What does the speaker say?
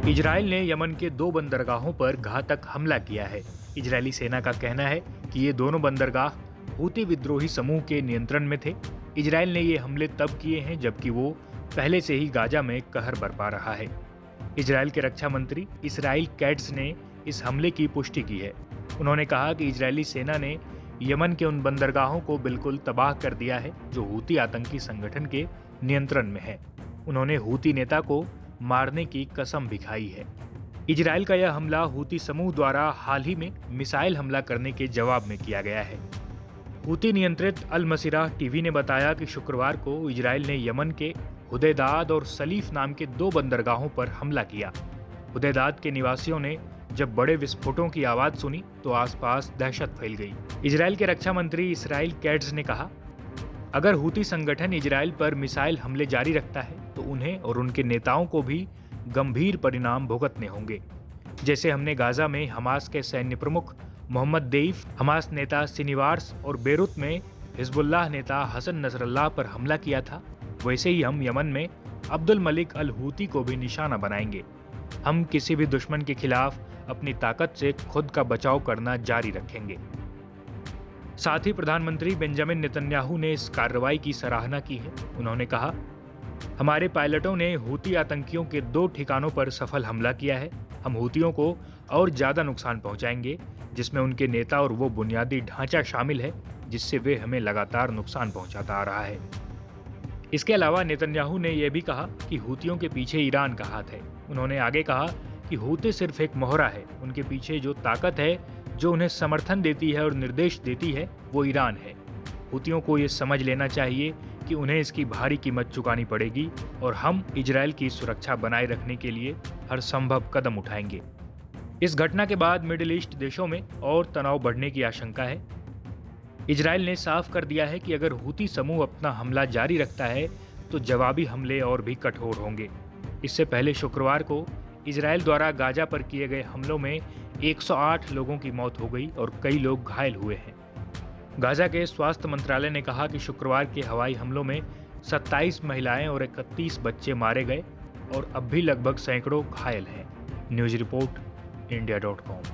Israel ने Yemen के 2 बंदरगाहों पर घातक हमला किया है। इजरायली सेना का कहना है कि ये दोनों बंदरगाह हूती विद्रोही समूह के नियंत्रण में थे। इजराइल ने ये हमले तब किए हैं जबकि वो पहले से ही गाजा में कहर बरपा रहा है। इजराइल के रक्षा मंत्री इसराइल कैट्स ने इस हमले की पुष्टि की है। उन्होंने कहा कि इजरायली सेना ने यमन के उन बंदरगाहों को बिल्कुल तबाह कर दिया है जो हूती आतंकी संगठन के नियंत्रण में है। उन्होंने हूती नेता को मारने की कसम भी खाई है। इजराइल का यह हमला हूती समूह द्वारा हाल ही में मिसाइल हमला करने के जवाब में किया गया है। हूती नियंत्रित अल मसीरा टीवी ने बताया कि शुक्रवार को इजराइल ने यमन के हुदैदाद और सलीफ नाम के 2 बंदरगाहों पर हमला किया। हुदैदाद के निवासियों ने जब बड़े विस्फोटों की आवाज सुनी तो आसपास दहशत फैल गई। इजराइल के रक्षा मंत्री इसराइल कैट्स ने कहा, अगर हूती संगठन इजराइल पर मिसाइल हमले जारी रखता है तो उन्हें और उनके नेताओं को भी गंभीर परिणाम भुगतने होंगे। जैसे हमने गाजा में हमास के सैन्य प्रमुख मोहम्मद देईफ, हमास नेता सिनीवार्स और बेरूत में हिजबुल्लाह नेता हसन नसरल्लाह पर हमला किया था, वैसे ही हम यमन में अब्दुल मलिक अल हूती को भी निशाना बनाएंगे। हम किसी भी दुश्मन के खिलाफ अपनी ताकत से खुद का बचाव करना जारी रखेंगे। साथ ही प्रधानमंत्री बेंजामिन नेतन्याहू ने इस कार्रवाई की सराहना की है। उन्होंने कहा, हमारे पायलटों ने हूती आतंकियों के 2 ठिकानों पर सफल हमला किया है। हम हूतियों को और ज्यादा नुकसान पहुंचाएंगे, जिसमें उनके नेता और वो बुनियादी ढांचा शामिल है जिससे वे हमें लगातार नुकसान पहुंचाता आ रहा है। इसके अलावा नेतन्याहू ने यह भी कहा कि हूतियों के पीछे ईरान का हाथ है। उन्होंने आगे कहा कि हूती सिर्फ एक मोहरा है, उनके पीछे जो ताकत है जो उन्हें समर्थन देती है और निर्देश देती है वो ईरान है। हूतियों को ये समझ लेना चाहिए कि उन्हें इसकी भारी कीमत चुकानी पड़ेगी और हम इजराइल की सुरक्षा बनाए रखने के लिए हर संभव कदम उठाएंगे। इस घटना के बाद मिडिल ईस्ट देशों में और तनाव बढ़ने की आशंका है। इजराइल ने साफ कर दिया है कि अगर हूती समूह अपना हमला जारी रखता है तो जवाबी हमले और भी कठोर होंगे। इससे पहले शुक्रवार को इजराइल द्वारा गाजा पर किए गए हमलों में 108 लोगों की मौत हो गई और कई लोग घायल हुए हैं। गाजा के स्वास्थ्य मंत्रालय ने कहा कि शुक्रवार के हवाई हमलों में 27 महिलाएं और 31 बच्चे मारे गए और अब भी लगभग सैकड़ों घायल हैं। News report इंडिया.com।